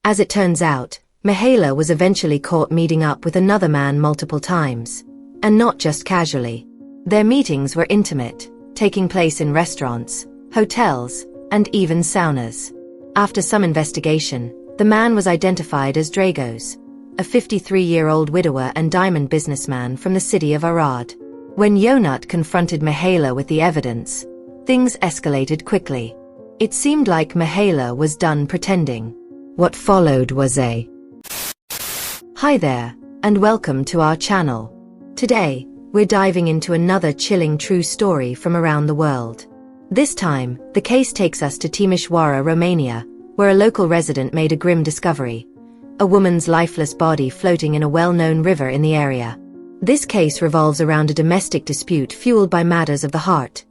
As it turns out, Mihaela was eventually caught meeting up with another man multiple times. And not just casually. Their meetings were intimate, taking place in restaurants, hotels, and even saunas. After some investigation, the man was identified as Dragos, a 53-year-old widower and diamond businessman from the city of Arad. When Yonat confronted Mihaela with the evidence, things escalated quickly. It seemed like Mihaela was done pretending. What followed was a... Hi there, and welcome to our channel. Today, we're diving into another chilling true story from around the world. This time, the case takes us to Timișoara, Romania, where a local resident made a grim discovery: a woman's lifeless body floating in a well-known river in the area. This case revolves around a domestic dispute fueled by matters of the heart.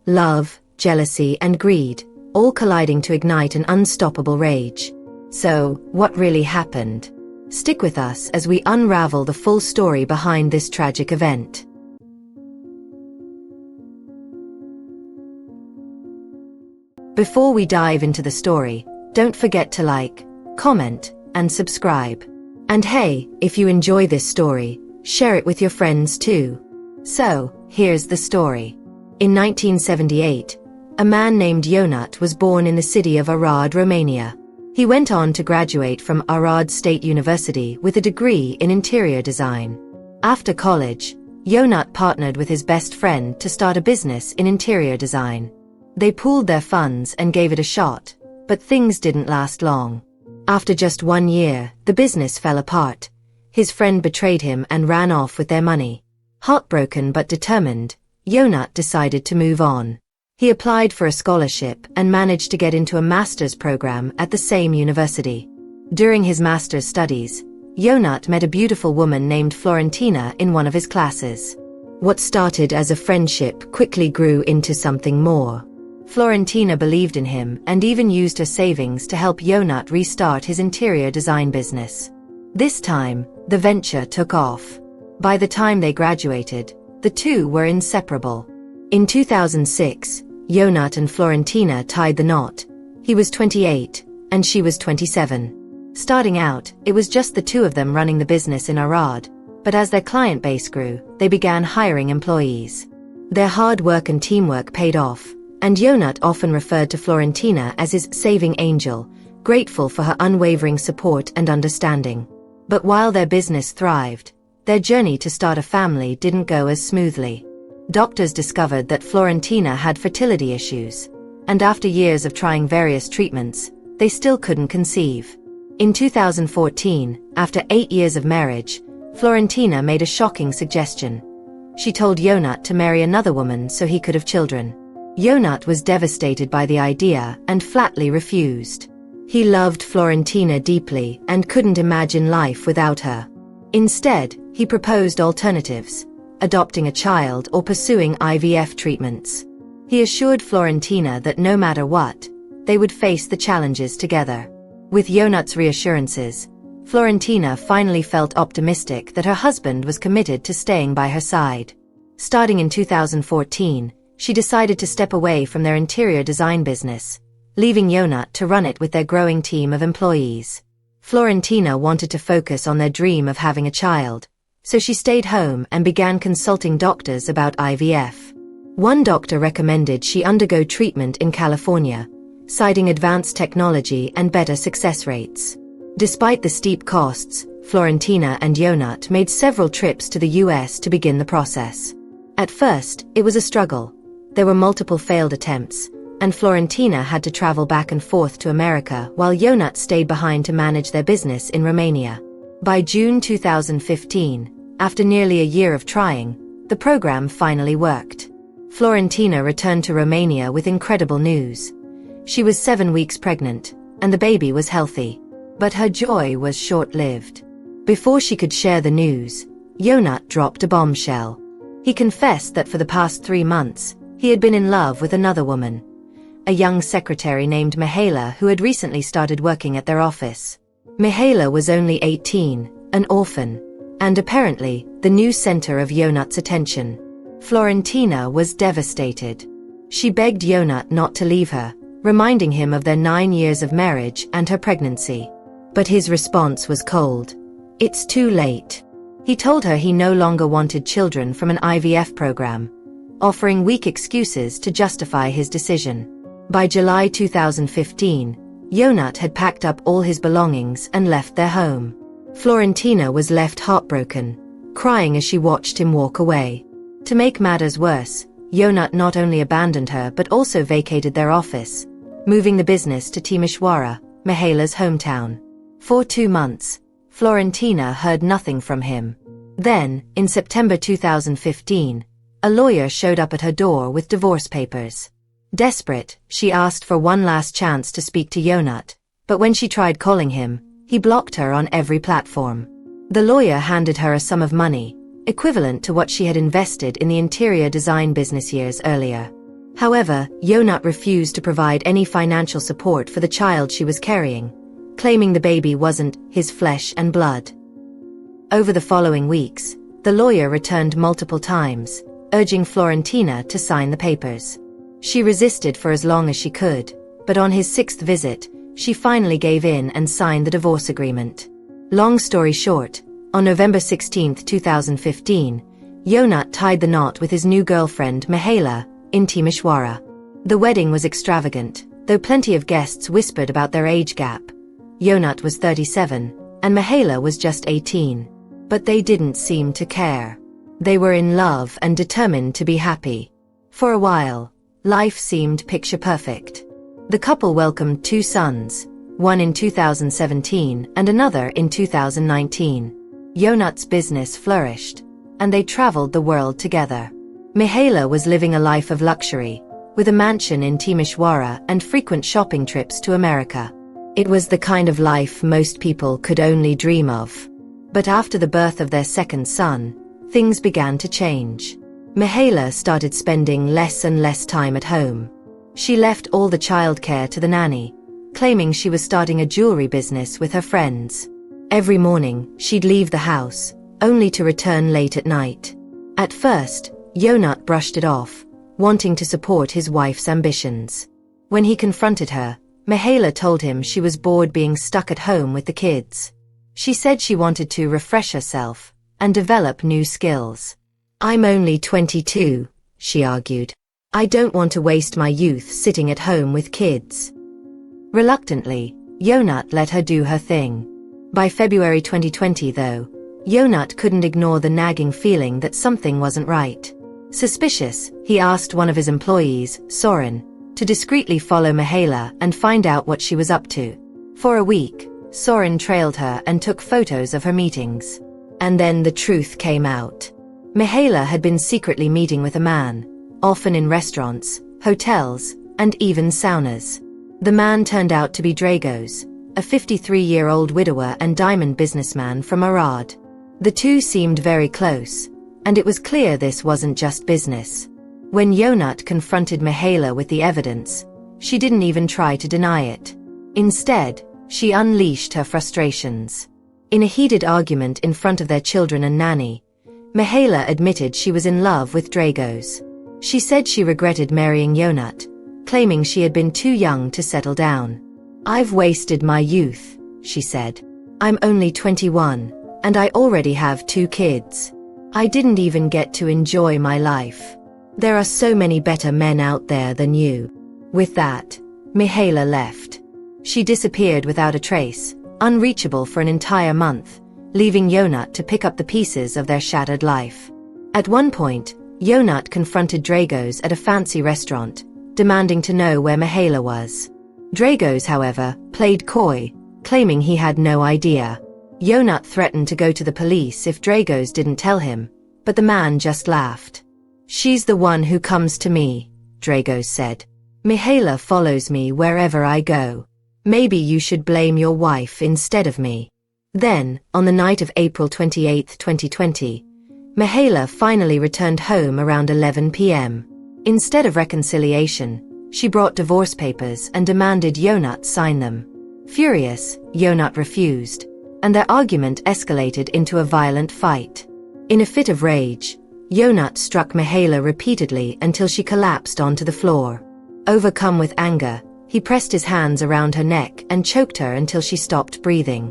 Love, jealousy, and greed, all colliding to ignite an unstoppable rage. So, what really happened? Stick with us as we unravel the full story behind this tragic event. Before we dive into the story, don't forget to like, comment, and subscribe. And hey, if you enjoy this story, share it with your friends too. So, here's the story. In 1978, a man named Yonat was born in the city of Arad, Romania. He went on to graduate from Arad State University with a degree in interior design. After college, Yonat partnered with his best friend to start a business in interior design. They pooled their funds and gave it a shot, but things didn't last long. After just 1 year, the business fell apart. His friend betrayed him and ran off with their money. Heartbroken but determined, Yonat decided to move on. He applied for a scholarship and managed to get into a master's program at the same university. During his master's studies, Yonat met a beautiful woman named Florentina in one of his classes. What started as a friendship quickly grew into something more. Florentina believed in him and even used her savings to help Yonat restart his interior design business. This time, the venture took off. By the time they graduated, the two were inseparable. In 2006, Yonat and Florentina tied the knot. He was 28, and she was 27. Starting out, it was just the two of them running the business in Arad, but as their client base grew, they began hiring employees. Their hard work and teamwork paid off, and Yonat often referred to Florentina as his saving angel, grateful for her unwavering support and understanding. But while their business thrived, their journey to start a family didn't go as smoothly. Doctors discovered that Florentina had fertility issues, and after years of trying various treatments, they still couldn't conceive. In 2014, after 8 years of marriage, Florentina made a shocking suggestion. She told Yonat to marry another woman so he could have children. Yonat was devastated by the idea and flatly refused. He loved Florentina deeply and couldn't imagine life without her. Instead, he proposed alternatives: adopting a child or pursuing IVF treatments. He assured Florentina that no matter what, they would face the challenges together. With Yonat's reassurances, Florentina finally felt optimistic that her husband was committed to staying by her side. Starting in 2014, she decided to step away from their interior design business, leaving Yonat to run it with their growing team of employees. Florentina wanted to focus on their dream of having a child, so she stayed home and began consulting doctors about IVF. One doctor recommended she undergo treatment in California, citing advanced technology and better success rates. Despite the steep costs, Florentina and Yonat made several trips to the US to begin the process. At first, it was a struggle. There were multiple failed attempts, and Florentina had to travel back and forth to America while Yonat stayed behind to manage their business in Romania. By June 2015, after nearly a year of trying, the program finally worked. Florentina returned to Romania with incredible news. She was 7 weeks pregnant, and the baby was healthy. But her joy was short-lived. Before she could share the news, Yonat dropped a bombshell. He confessed that for the past 3 months, he had been in love with another woman, a young secretary named Mihaela who had recently started working at their office. Mihaela was only 18, an orphan, and apparently the new center of Yonat's attention. Florentina was devastated. She begged Yonat not to leave her, reminding him of their 9 years of marriage and her pregnancy. But his response was cold. It's too late. He told her he no longer wanted children from an IVF program, offering weak excuses to justify his decision. By July 2015, Yonat had packed up all his belongings and left their home. Florentina was left heartbroken, crying as she watched him walk away. To make matters worse, Yonat not only abandoned her but also vacated their office, moving the business to Timișoara, Mihaila's hometown. For 2 months, Florentina heard nothing from him. Then, in September 2015, a lawyer showed up at her door with divorce papers. Desperate, she asked for one last chance to speak to Yonat, but when she tried calling him, he blocked her on every platform. The lawyer handed her a sum of money, equivalent to what she had invested in the interior design business years earlier. However, Yonat refused to provide any financial support for the child she was carrying, claiming the baby wasn't his flesh and blood. Over the following weeks, the lawyer returned multiple times, urging Florentina to sign the papers. She resisted for as long as she could, but on his 6th visit, she finally gave in and signed the divorce agreement. Long story short, on November 16, 2015, Yonat tied the knot with his new girlfriend Mihaela in Timișoara. The wedding was extravagant, though plenty of guests whispered about their age gap. Yonat was 37, and Mihaela was just 18. But they didn't seem to care. They were in love and determined to be happy. For a while, life seemed picture-perfect. The couple welcomed 2 sons, one in 2017 and another in 2019. Yonat's business flourished, and they traveled the world together. Mihaela was living a life of luxury, with a mansion in Timișoara and frequent shopping trips to America. It was the kind of life most people could only dream of. But after the birth of their 2nd son, things began to change. Mihaela started spending less and less time at home. She left all the childcare to the nanny, claiming she was starting a jewelry business with her friends. Every morning, she'd leave the house, only to return late at night. At first, Yonat brushed it off, wanting to support his wife's ambitions. When he confronted her, Mihaela told him she was bored being stuck at home with the kids. She said she wanted to refresh herself and develop new skills. I'm only 22, she argued. I don't want to waste my youth sitting at home with kids. Reluctantly, Yonat let her do her thing. By February 2020 though, Yonat couldn't ignore the nagging feeling that something wasn't right. Suspicious, he asked one of his employees, Soren, to discreetly follow Mihaela and find out what she was up to. For a week, Soren trailed her and took photos of her meetings. And then the truth came out. Mihaela had been secretly meeting with a man, often in restaurants, hotels, and even saunas. The man turned out to be Dragos, a 53-year-old widower and diamond businessman from Arad. The two seemed very close, and it was clear this wasn't just business. When Yonat confronted Mihaela with the evidence, she didn't even try to deny it. Instead, she unleashed her frustrations. In a heated argument in front of their children and nanny, Mihaela admitted she was in love with Dragos. She said she regretted marrying Yonat, claiming she had been too young to settle down. I've wasted my youth, she said. I'm only 21, and I already have 2 kids. I didn't even get to enjoy my life. There are so many better men out there than you. With that, Mihaela left. She disappeared without a trace, unreachable for an entire month, leaving Yonat to pick up the pieces of their shattered life. At one point, Yonat confronted Dragos at a fancy restaurant, demanding to know where Mihaela was. Dragos, however, played coy, claiming he had no idea. Yonat threatened to go to the police if Dragos didn't tell him, but the man just laughed. She's the one who comes to me, Dragos said. Mihaela follows me wherever I go. Maybe you should blame your wife instead of me. Then, on the night of April 28, 2020, Mihaela finally returned home around 11 p.m. Instead of reconciliation, she brought divorce papers and demanded Yonat sign them. Furious, Yonat refused, and their argument escalated into a violent fight. In a fit of rage, Yonat struck Mihaela repeatedly until she collapsed onto the floor. Overcome with anger, He pressed his hands around her neck and choked her until she stopped breathing.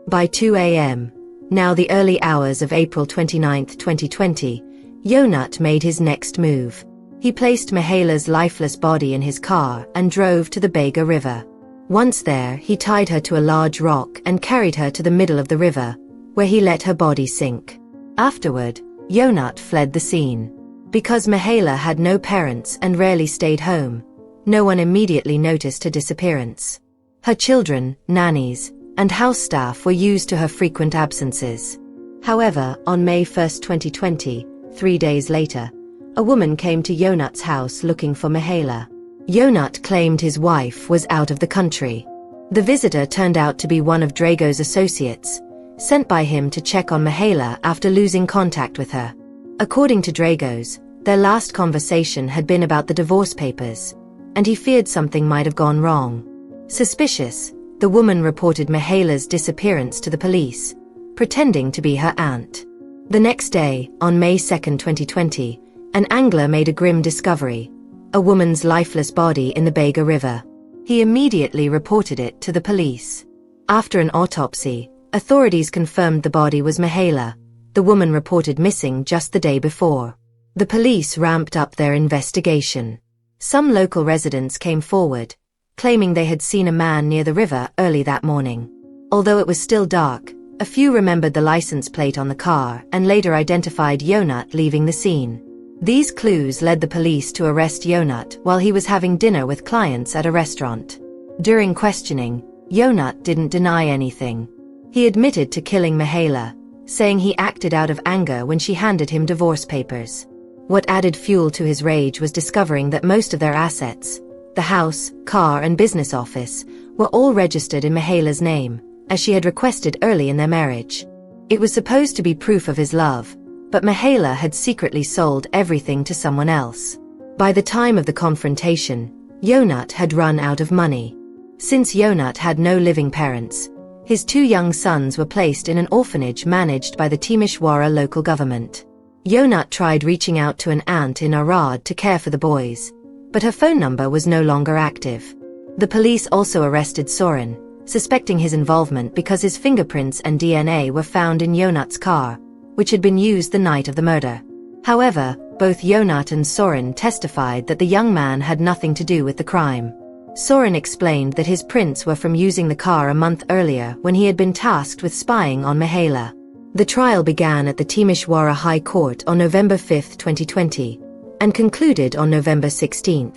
By 2 a.m., now the early hours of April 29, 2020, Yonat made his next move. He placed Mihaela's lifeless body in his car and drove to the Bega River. Once there, he tied her to a large rock and carried her to the middle of the river, where he let her body sink. Afterward, Yonat fled the scene. Because Mihaela had no parents and rarely stayed home, no one immediately noticed her disappearance. Her children, nannies, and house staff were used to her frequent absences. However, on May 1, 2020, 3 days later, a woman came to Yonat's house looking for Mihaela. Yonat claimed his wife was out of the country. The visitor turned out to be one of Drago's associates, sent by him to check on Mihaela after losing contact with her. According to Drago's, their last conversation had been about the divorce papers, and he feared something might have gone wrong. Suspicious, the woman reported Mihaela's disappearance to the police, pretending to be her aunt. The next day, on May 2, 2020, an angler made a grim discovery: a woman's lifeless body in the Bega River. He immediately reported it to the police. After an autopsy, authorities confirmed the body was Mihaela, the woman reported missing just the day before. The police ramped up their investigation. Some local residents came forward, claiming they had seen a man near the river early that morning. Although it was still dark, a few remembered the license plate on the car and later identified Yonat leaving the scene. These clues led the police to arrest Yonat while he was having dinner with clients at a restaurant. During questioning, Yonat didn't deny anything. He admitted to killing Mihaela, saying he acted out of anger when she handed him divorce papers. What added fuel to his rage was discovering that most of their assets, the house, car, and business office, were all registered in Mihaela's name, as she had requested early in their marriage. It was supposed to be proof of his love, but Mihaela had secretly sold everything to someone else. By the time of the confrontation, Yonat had run out of money. Since Yonat had no living parents, his 2 young sons were placed in an orphanage managed by the Timisoara local government. Yonat tried reaching out to an aunt in Arad to care for the boys, but her phone number was no longer active. The police also arrested Soren, suspecting his involvement because his fingerprints and DNA were found in Yonat's car, which had been used the night of the murder. However, both Yonat and Soren testified that the young man had nothing to do with the crime. Soren explained that his prints were from using the car a month earlier when he had been tasked with spying on Mihaela. The trial began at the Timisoara High Court on November 5, 2020, and concluded on November 16.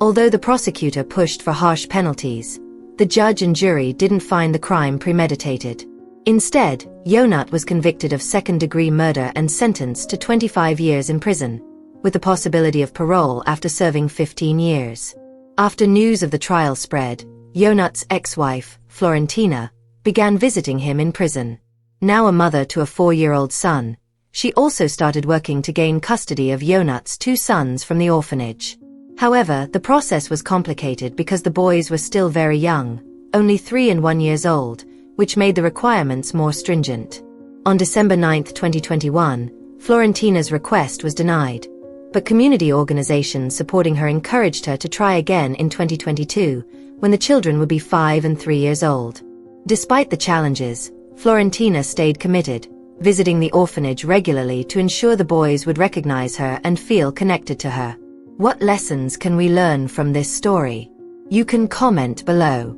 Although the prosecutor pushed for harsh penalties, the judge and jury didn't find the crime premeditated. Instead, Yonat was convicted of second-degree murder and sentenced to 25 years in prison, with the possibility of parole after serving 15 years. After news of the trial spread, Yonat's ex-wife, Florentina, began visiting him in prison. Now a mother to a 4-year-old son, she also started working to gain custody of Yonat's 2 sons from the orphanage. However, the process was complicated because the boys were still very young, only 3 and 1 years old, which made the requirements more stringent. On December 9, 2021, Florentina's request was denied, but community organizations supporting her encouraged her to try again in 2022, when the children would be 5 and 3 years old. Despite the challenges, Florentina stayed committed, visiting the orphanage regularly to ensure the boys would recognize her and feel connected to her. What lessons can we learn from this story? You can comment below.